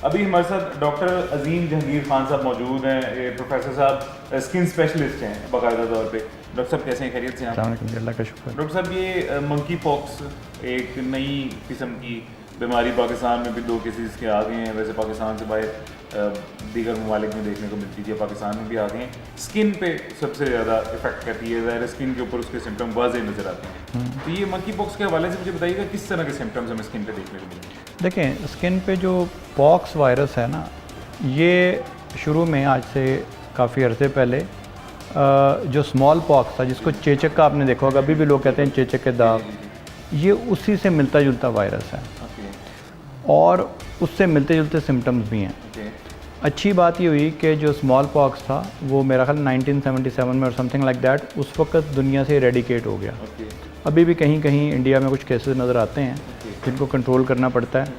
अभी हमारे साथ डॉक्टर अजीम जहांगीर खान साहब मौजूद हैं, ये प्रोफेसर साहब स्किन स्पेशलिस्ट हैं बाकायदा तौर पे। डॉक्टर साहब कैसे हैं, खैरियत से हैं आप? अल्लाह का शुक्र। डॉक्टर साहब ये मंकी पॉक्स एक नई किस्म की बीमारी पाकिस्तान में भी 2 केसेस के आ गए हैं। वैसे पाकिस्तान से बाहर दीगर ममालिक में देखने को मिलती है, पाकिस्तान में भी आ गए हैं। स्किन पे सबसे ज़्यादा इफेक्ट करती है, ज़ाहिर स्किन के ऊपर उसके सिम्टम वाज़ेह नज़र आते हैं। तो ये मंकी पॉक्स के हवाले से मुझे बताइएगा किस तरह के सिम्टम्स हमें स्किन पे देखने को मिलेंगे? देखें, स्किन पे जो पॉक्स वायरस है ना, ये शुरू में आज से काफ़ी अर्से पहले जो स्मॉल पॉक्स था, जिसको चेचक का आपने देखा होगा, अभी भी लोग कहते हैं चेचक के दाग, ये उसी से मिलता जुलता वायरस है और उससे मिलते जुलते सिम्टम्स भी हैं। अच्छी बात ये हुई कि जो स्मॉल पॉक्स था वो मेरा ख्याल 1977 में और समथिंग लाइक दैट उस वक्त दुनिया से रेडिकेट हो गया। अभी भी कहीं कहीं इंडिया में कुछ केसेस नज़र आते हैं जिनको कंट्रोल करना पड़ता है,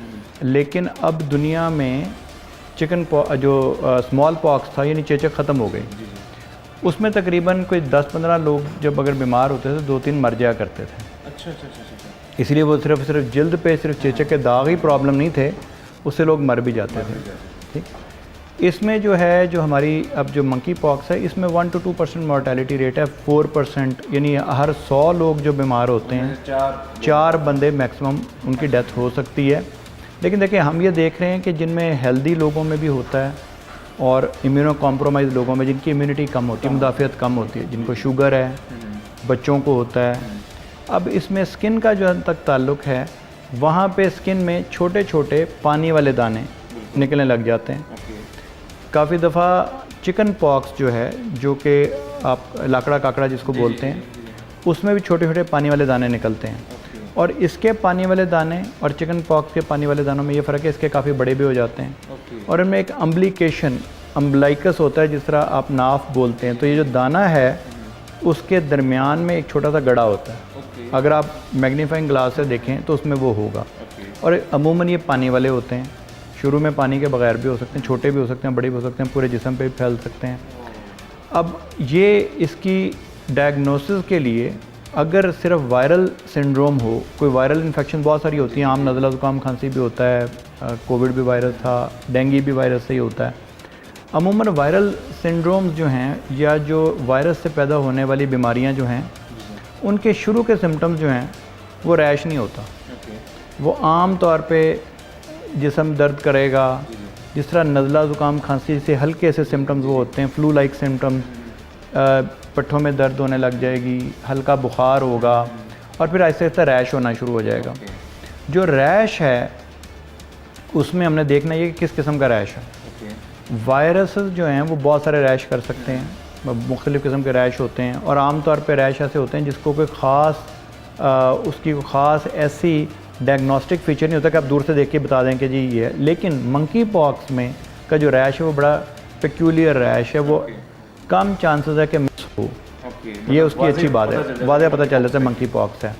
लेकिन अब दुनिया में जो स्मॉल पॉक्स था यानी चेचक ख़त्म हो गई। उसमें तकरीबन कोई 10-15 लोग जब अगर बीमार होते थे 2-3 मर जाया करते थे। अच्छा। इसलिए वो सिर्फ जल्द पे सिर्फ चेचक के दाग ही प्रॉब्लम नहीं थे, उससे लोग मर भी जाते थे। ठीक, इसमें जो है जो हमारी अब जो मंकी पॉक्स है, इसमें 1 to 2% मॉर्टेलिटी रेट है। 4% यानी हर 100 लोग जो बीमार होते हैं 4 बंदे मैक्सिमम उनकी डेथ हो सकती है। लेकिन देखिए, हम ये देख रहे हैं कि जिनमें हेल्दी लोगों में भी होता है और इम्यूनो कॉम्प्रोमाइज़ लोगों में, जिनकी इम्यूनिटी कम होती है, मुदाफ़ियत कम होती है, जिनको शुगर है, बच्चों को होता है। अब इसमें स्किन का जो तक ताल्लुक़ है, वहाँ पे स्किन में छोटे छोटे पानी वाले दाने निकलने लग जाते हैं। काफ़ी दफ़ा चिकन पॉक्स जो है, जो कि आप लाकड़ा काकड़ा जिसको बोलते हैं, उसमें भी छोटे छोटे पानी वाले दाने निकलते हैं। और इसके पानी वाले दाने और चिकन पॉक्स के पानी वाले दानों में ये फ़र्क है, इसके काफ़ी बड़े भी हो जाते हैं। और इनमें एक अम्बलाइकस होता है, जिस तरह आप नाफ बोलते हैं। तो ये जो दाना है उसके दरमियान में एक छोटा सा गड़ा होता है। अगर आप मैग्नीफाइंग ग्लास से देखें तो उसमें वो होगा। और अमूमन ये पानी वाले होते हैं, शुरू में पानी के बगैर भी हो सकते हैं, छोटे भी हो सकते हैं, बड़े भी हो सकते हैं, पूरे जिस्म पे भी फैल सकते हैं। अब ये इसकी डायग्नोसिस के लिए अगर सिर्फ वायरल सिंड्रोम हो, कोई वायरल इन्फेक्शन बहुत सारी होती हैं, आम नज़ला ज़ुकाम खांसी भी होता है, कोविड भी वायरस था, डेंगू भी वायरस से ही होता है। अमूमन वायरल सिंड्रोम्स जो हैं या जो वायरस से पैदा होने वाली बीमारियां जो हैं, उनके शुरू के सिम्टम्स जो हैं वो रैश नहीं होता। वो आम तौर पे जिस्म दर्द करेगा, जिस तरह नज़ला ज़ुकाम खांसी से हल्के से सिम्टम्स वो होते हैं, फ्लू लाइक सिम्टम्स, पट्ठों में दर्द होने लग जाएगी, हल्का बुखार होगा और फिर आहिस्ता आहिस्ता रैश होना शुरू हो जाएगा। जो रैश है उसमें हमने देखना ये कि किस किस्म का रैश है। वायरस जो हैं वो बहुत सारे रैश कर सकते हैं, मुख्तलिफ़ किस्म के रैश होते हैं। और आम तौर पे रैश ऐसे होते हैं जिसको कोई उसकी ख़ास ऐसी डायग्नोस्टिक फीचर नहीं होता कि आप दूर से देख के बता दें कि जी ये है। लेकिन मंकी पॉक्स में का जो रैश है वो बड़ा पेक्यूलियर रैश है, वो कम चांसेस है कि मिस हो। ये उसकी अच्छी बात है, वाज़ेह पता चल जाता है मंकी पॉक्स है।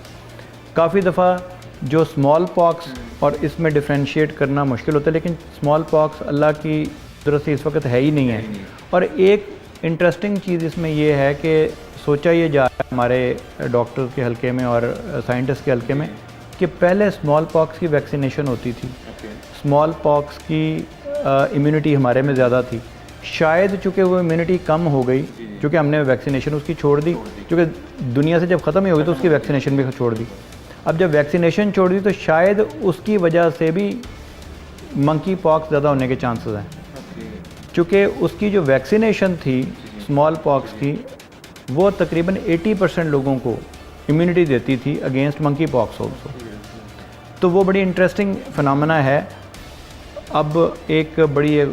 काफ़ी दफ़ा जो स्मॉल पॉक्स और इसमें डिफ्रेंशिएट करना मुश्किल होता है, लेकिन स्मॉल पॉक्स अल्लाह की कुदरत से इस वक्त है ही नहीं है। और एक इंटरेस्टिंग चीज़ इसमें यह है कि सोचा ये जा रहा है हमारे डॉक्टर्स के हल्के में और साइंटिस्ट के हल्के में कि पहले स्मॉल पॉक्स की वैक्सीनेशन होती थी। स्मॉल पॉक्स की इम्यूनिटी हमारे में ज़्यादा थी। शायद चूँकि वो इम्यूनिटी कम हो गई, क्योंकि हमने वैक्सीनेशन उसकी छोड़ दी, क्योंकि दुनिया से जब ख़त्म ही हो गई तो उसकी वैक्सीनेशन भी छोड़ दी। अब जब वैक्सीनेशन छोड़ दी तो शायद उसकी वजह से भी मंकी पॉक्स ज़्यादा होने के चांसेस हैं। चूँकि उसकी जो वैक्सीनेशन थी स्मॉल पॉक्स की, वो तकरीबन 80% लोगों को इम्यूनिटी देती थी अगेंस्ट मंकी पॉक्स ऑल्सो। तो वो बड़ी इंटरेस्टिंग फिनोमेना है। अब एक बड़ी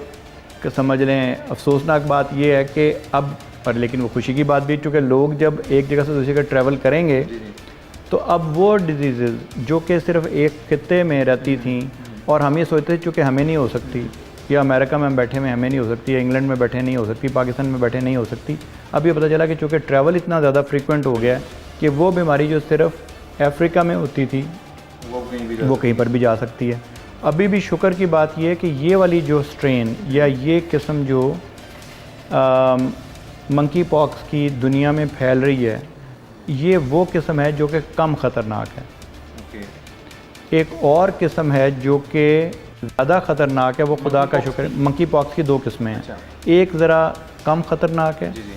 समझ लें अफसोसनाक बात यह है कि अब, पर लेकिन वो खुशी की बात भी, चूँकि लोग जब एक जगह से दूसरी जगह ट्रैवल करेंगे तो अब वो डिजीज़ जो कि सिर्फ एक खित्ते में रहती थी और हम ये सोचते थे चूँकि हमें नहीं हो सकती, या अमेरिका में हम बैठे में हमें नहीं हो सकती, या इंग्लैंड में बैठे नहीं हो सकती, पाकिस्तान में बैठे नहीं हो सकती, अब ये पता चला कि चूँकि ट्रैवल इतना ज़्यादा फ्रीक्वेंट हो गया है कि वो बीमारी जो सिर्फ अफ्रीका में होती थी वो कहीं पर भी जा सकती है। अभी भी शुक्र की बात यह है कि ये वाली जो स्ट्रेन या ये किस्म जो मंकी पॉक्स की दुनिया में फैल रही है, ये वो किस्म है जो कि कम ख़तरनाक है। एक और किस्म है जो कि ज़्यादा ख़तरनाक है वो खुदा का शुक्र है। मंकी पॉक्स की 2 किस्में हैं। अच्छा। एक ज़रा कम ख़तरनाक है, जी जी।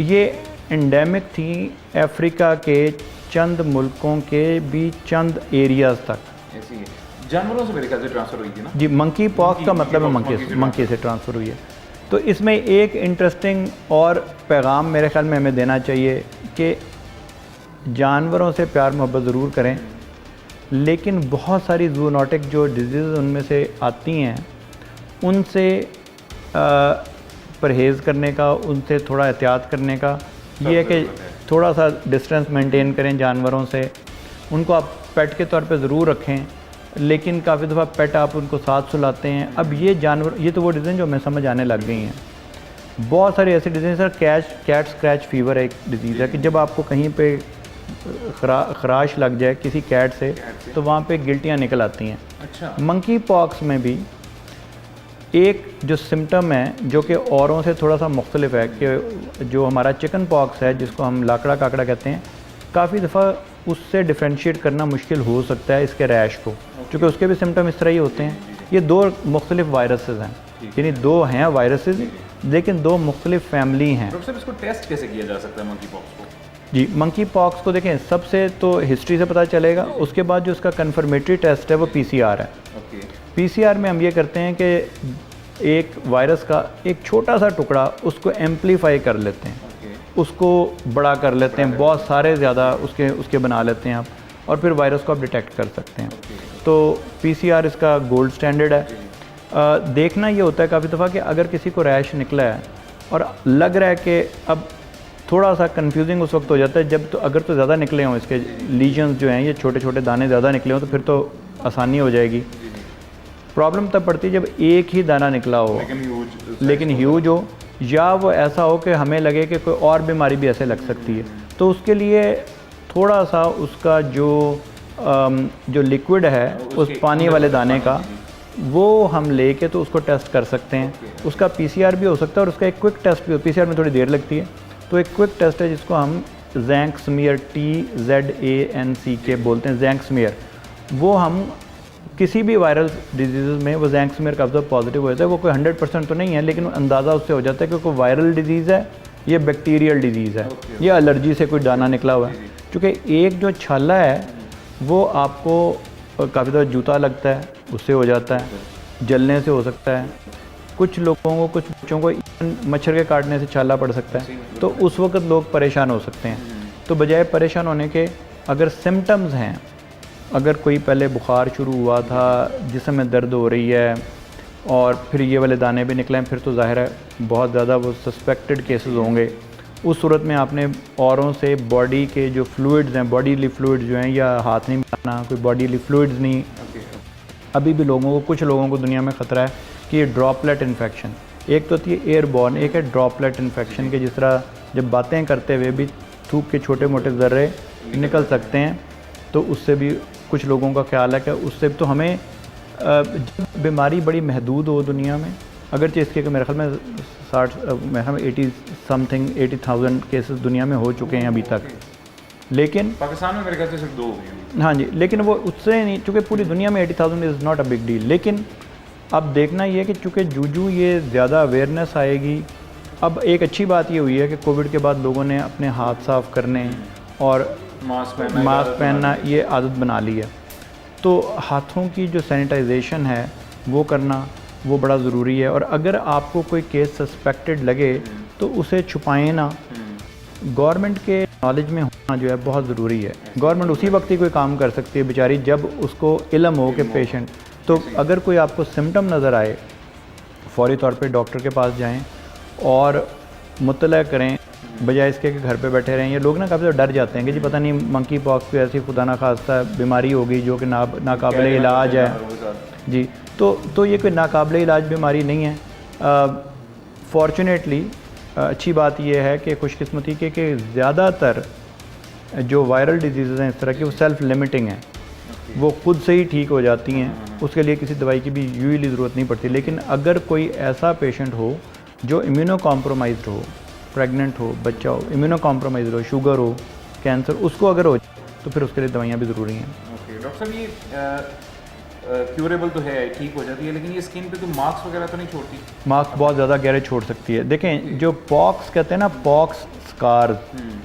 ये एंडेमिक थी अफ्रीका के चंद मुल्कों के भी चंद एरियाज़ तक। ऐसी है, जानवरों से मेरे ख्याल से ट्रांसफ़र हुई थी ना। जी, मंकी पॉक्स का मतलब है monkey मंकी से ट्रांसफ़र हुई है। तो इसमें एक इंटरेस्टिंग और पैगाम मेरे ख्याल में हमें देना चाहिए कि जानवरों से प्यार मोहब्बत ज़रूर करें, लेकिन बहुत सारी जूनोटिक जो डिजीज़ उनमें से आती हैं उनसे परहेज़ करने का, उनसे थोड़ा एहतियात करने का ये है कि थोड़ा सा डिस्टेंस मेंटेन करें जानवरों से। उनको आप पेट के तौर पे ज़रूर रखें, लेकिन काफ़ी दफ़ा पेट आप उनको साथ सुलाते हैं। अब ये जानवर, ये तो वो डिज़ीज़ जो हमें समझ आने लग गई हैं। बहुत सारी ऐसी disease sir, cat scratch fever एक डिज़ीज़ है कि जब आपको कहीं पे खराश लग जाए किसी कैट से तो वहाँ पे गिल्टियाँ निकल आती हैं। अच्छा। मंकी पॉक्स में भी एक जो सिम्टम है जो कि औरों से थोड़ा सा मुख्तलिफ है कि जो हमारा चिकन पॉक्स है जिसको हम लाकड़ा काकड़ा कहते हैं, काफ़ी दफ़ा उससे डिफ्रेंशिएट करना मुश्किल हो सकता है इसके रैश को, क्योंकि उसके भी सिम्टम इस तरह ही होते हैं। ये 2 मुख्तलिफ वायरसेस हैं, यानी 2 हैं वायरसेस लेकिन 2 मुख्तलिफ फैमिली हैं। डॉक्टर साहब इसको टेस्ट कैसे किया जा सकता है मंकी पॉक्स को? जी, मंकी पॉक्स को देखें, सबसे तो हिस्ट्री से पता चलेगा, उसके बाद जो उसका कन्फर्मेटरी टेस्ट है वो PCR है। ओके। PCR में हम ये करते हैं कि एक वायरस का एक छोटा सा टुकड़ा उसको एम्पलीफाई कर लेते हैं, उसको बड़ा कर लेते हैं, बहुत सारे ज़्यादा उसके बना लेते हैं आप, और फिर वायरस को आप डिटेक्ट कर सकते हैं। तो PCR इसका गोल्ड स्टैंडर्ड है। देखना ये होता है काफ़ी दफ़ा कि अगर किसी को रैश निकला है और लग रहा है कि अब थोड़ा सा कंफ्यूजिंग उस वक्त हो जाता है जब, तो अगर तो ज़्यादा निकले हों इसके लीजन्स जो हैं, ये छोटे छोटे दाने ज़्यादा निकले हों, तो फिर तो आसानी हो जाएगी। प्रॉब्लम तब पड़ती है जब एक ही दाना निकला हो लेकिन ह्यूज हो, या वो ऐसा हो कि हमें लगे कि कोई और बीमारी भी ऐसे लग सकती है। तो उसके लिए थोड़ा सा उसका जो लिक्विड है उस पानी वाले दाने का, वो हम लेके तो उसको टेस्ट कर सकते हैं। उसका PCR भी हो सकता है और उसका एक क्विक टेस्ट भी हो, PCR में थोड़ी देर लगती है, तो एक क्विक टेस्ट है जिसको हम जैंक स्मीयर TZANCK बोलते हैं, जैंक स्मीयर। वो हम किसी भी वायरल डिजीज़ में वो जैंक स्मीयर का जब पॉजिटिव हो जाता है, वो कोई 100% तो नहीं है, लेकिन अंदाज़ा उससे हो जाता है कि कोई वायरल डिजीज़ है, ये बैक्टीरियल डिजीज़ है, ये एलर्जी से कोई दाना निकला हुआ है। क्योंकि एक जो छाला है वो आपको काफ़ी ज़्यादा जूता लगता है, उससे हो जाता है, जलने से हो सकता है, कुछ लोगों को, कुछ बच्चों को मच्छर के काटने से छाला पड़ सकता है, तो उस वक्त लोग परेशान हो सकते हैं। तो बजाय परेशान होने के, अगर सिम्टम्स हैं, अगर कोई पहले बुखार शुरू हुआ था, जिस्म में दर्द हो रही है और फिर ये वाले दाने भी निकले हैं, फिर तो ज़ाहिर है बहुत ज़्यादा वो सस्पेक्टेड केसेस होंगे। उस सूरत में आपने औरों से बॉडी के जो फ्लूइड्स हैं, बॉडीली फ्लूइड्स जो हैं, या हाथ नहीं मिलाना, कोई बॉडीली फ्लूइड्स नहीं। अभी भी कुछ लोगों को दुनिया में ख़तरा है कि ये ड्रॉपलेट इन्फेक्शन, एक तो होती है एयरबॉर्न, एक है ड्रॉपलेट इन्फेक्शन के, जिस तरह जब बातें करते हुए भी थूक के छोटे मोटे ज़र्रे निकल सकते हैं, तो उससे भी कुछ लोगों का ख्याल है कि उससे तो हमें जब बीमारी बड़ी महदूद हो दुनिया में, अगरचे इसके मेरे ख्याल में 80,000 केसेस दुनिया में हो चुके हैं अभी तक, लेकिन पाकिस्तान में मेरे ख्याल से सिर्फ 2 हो गए। हाँ जी, लेकिन वो उससे नहीं, चूँकि पूरी दुनिया में 80,000 is not a big deal. लेकिन अब देखना ये है कि चूँकि जूजू ये ज़्यादा अवेयरनेस आएगी। अब एक अच्छी बात ये हुई है कि कोविड के बाद लोगों ने अपने हाथ साफ़ करने और मास्क पहनना ये आदत बना ली है। तो हाथों की जो सैनिटाइजेशन है वो करना वो बड़ा ज़रूरी है। और अगर आपको कोई केस सस्पेक्टेड लगे तो उसे छुपाएं ना। गवर्नमेंट के नॉलेज में होना जो है बहुत ज़रूरी है। गवर्नमेंट उसी वक्त ही कोई काम कर सकती है बेचारी जब उसको इल्म हो कि पेशेंट, तो अगर कोई आपको सिम्टम नज़र आए फौरी तौर पे डॉक्टर के पास जाएं और मुतला करें, बजाय इसके कि घर पे बैठे रहें। ये लोग ना काफ़ी डर जाते हैं कि जी पता नहीं मंकी पॉक्स कोई ऐसी खुदा ना खास्ता बीमारी हो गई जो कि नाकाबिले इलाज है जी। तो ये कोई नाकाबिले इलाज बीमारी नहीं है। फॉर्चुनेटली अच्छी बात यह है कि खुशकिस्मती के कि ज़्यादातर जो वायरल डिजीज़ हैं इस तरह की वो सेल्फ़ लिमिटिंग हैं, वो खुद से ही ठीक हो जाती हैं, उसके लिए किसी दवाई की भी यूजुअली ज़रूरत नहीं पड़ती। लेकिन अगर कोई ऐसा पेशेंट हो जो इम्यूनो कॉम्प्रोमाइज़्ड हो, प्रेग्नेंट हो, बच्चा हो, इम्यूनो कॉम्प्रोमाइज़्ड हो, शुगर हो, कैंसर, उसको अगर हो तो फिर उसके लिए दवाइयाँ भी ज़रूरी हैं। ओके डॉक्टर साहब, ये क्यूरेबल तो है, ठीक हो जाती है, लेकिन ये स्किन पे तो मार्क्स वगैरह तो नहीं छोड़ती? मार्क्स बहुत ज़्यादा गहरे छोड़ सकती है। देखें जो पॉक्स कहते हैं ना, पॉक्स स्कार्स,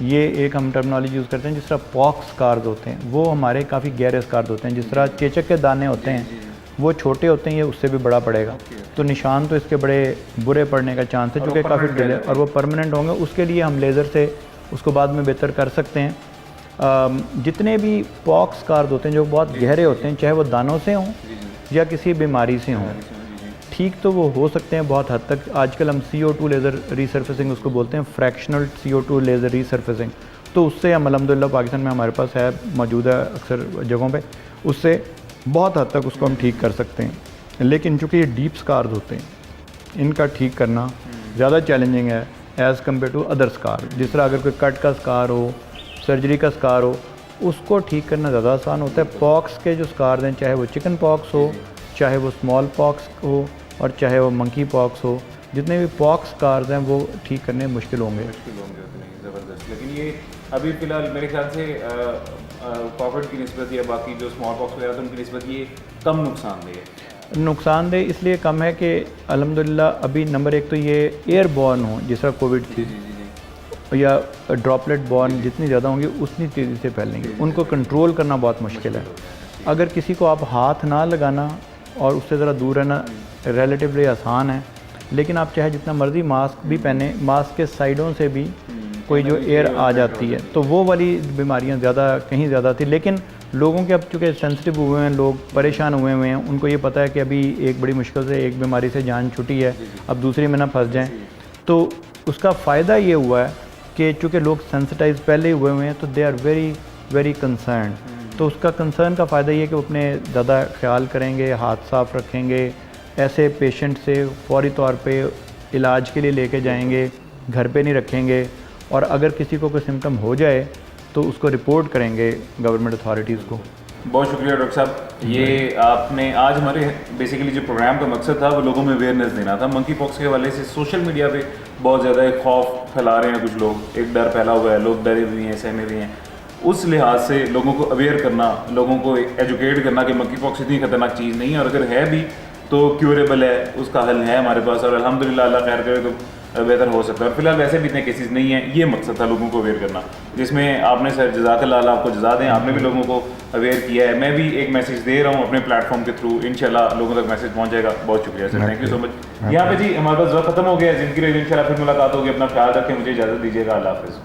ये एक हम टर्मिनोलॉजी यूज़ करते हैं। जिस तरह पॉक्स स्कार्स होते हैं वो हमारे काफ़ी गहरे स्कार्स होते हैं। जिस तरह चेचक के दाने होते हैं वो छोटे होते हैं, ये उससे भी बड़ा पड़ेगा। तो निशान तो इसके बड़े बुरे पड़ने का चांस है, क्योंकि काफ़ी डिले और वो परमानेंट होंगे। उसके लिए हम लेज़र से उसको बाद में बेहतर कर सकते हैं। जितने भी पॉक्स स्कार्स होते हैं जो बहुत गहरे होते हैं, चाहे वो दानों से हों या किसी बीमारी से हों, ठीक तो वो हो सकते हैं बहुत हद तक। आजकल हम CO2 लेज़र रीसर्फेसिंग उसको बोलते हैं, फ्रैक्शनल CO2 लेज़र रीसर्फेसिंग। तो उससे हम अल्हम्दुलिल्लाह पाकिस्तान में हमारे पास है, मौजूद है अक्सर जगहों पे, उससे बहुत हद तक उसको हम ठीक कर सकते हैं। लेकिन चूँकि ये डीप स्कार्स होते हैं, इनका ठीक करना ज़्यादा चैलेंजिंग है as compare to other scar. जिस तरह अगर कोई कट का स्कार हो, सर्जरी का स्कार हो, उसको ठीक करना ज़्यादा आसान होता है। पॉक्स के जो स्कार हैं, चाहे वो चिकन पॉक्स हो, चाहे वो स्मॉल पॉक्स हो और चाहे वो मंकी पॉक्स हो, जितने भी पॉक्स स्कार्स हैं वो ठीक करने मुश्किल होंगे। ज़बरदस्त। लेकिन ये अभी फ़िलहाल मेरे ख्याल से कॉविड की निस्बत या बाकी जो स्मॉल पॉक्स वगैरह उनकी निस्बत ये कम नुकसानदेह है। नुकसानदेह इसलिए कम है कि अल्हम्दुलिल्लाह अभी नंबर एक तो ये एयरबॉर्न हो, जिस तरह कोविड थी, या ड्रॉपलेट बॉर्न जितनी ज़्यादा होंगी उतनी तेज़ी से फैलेंगे। उनको कंट्रोल करना बहुत मुश्किल है। अगर किसी को आप हाथ ना लगाना और उससे ज़रा दूर रहना रिलेटिवली आसान है, लेकिन आप चाहे जितना मर्ज़ी मास्क भी पहने, मास्क के साइडों से भी कोई जो एयर आ जाती है, तो वो वाली बीमारियां कहीं ज़्यादा थी। लेकिन लोगों के अब चूँकि सेंसिटिव हुए हैं, लोग परेशान हुए हैं, उनको ये पता है कि अभी एक बड़ी मुश्किल से एक बीमारी से जान छुटी है, अब दूसरी में ना फंस जाएँ। तो उसका फ़ायदा ये हुआ है कि चूँकि लोग सेंसिटाइज पहले हुए हैं, तो they are very very concern. तो उसका कंसर्न का फ़ायदा ये कि वो अपने ज़्यादा ख्याल करेंगे, हाथ साफ़ रखेंगे, ऐसे पेशेंट से फौरी तौर पे इलाज के लिए लेके जाएंगे, घर पे नहीं रखेंगे, और अगर किसी को कोई सिम्टम हो जाए तो उसको रिपोर्ट करेंगे गवर्नमेंट अथॉरिटीज़ को। बहुत शुक्रिया डॉक्टर साहब। ये आपने आज हमारे बेसिकली जो प्रोग्राम का मकसद था वो लोगों में अवेयरनेस देना था। मंकी पॉक्स के हवाले से सोशल मीडिया पे बहुत ज़्यादा एक खौफ फैला रहे हैं कुछ लोग, एक डर फैला हुआ है, लोग डरे हुए हैं, सहमे हुए हैं। उस लिहाज से लोगों को अवेयर करना, लोगों को एजुकेट करना कि मंकी पॉक्स इतनी खतरनाक चीज़ नहीं है, और अगर है भी तो क्यूरेबल है, उसका हल है हमारे पास, और अल्हम्दुलिल्लाह अल्लाह खैर करे तो बेहतर हो सकता है। और फिलहाल वैसे भी इतने केसेस नहीं हैं। ये मकसद था लोगों को अवेयर करना, जिसमें आपने सर जज़ाकल्लाह, अल्लाह आपको जज़ा दें, आपने भी लोगों को अवेयर किया है। मैं भी एक मैसेज दे रहा हूँ अपने प्लेटफॉर्म के थ्रू, इंशाल्लाह लोगों तक मैसेज पहुँच जाएगा। बहुत शुक्रिया sir, thank you so much. यहाँ पे जी हमारे पास वक्त खत्म हो गया है। जिनकी इंशाल्लाह फिर मुलाकात होगी। अपना ख्याल रखें, मुझे इजाज़त दीजिएगा। अल्लाह हाफ़िज़।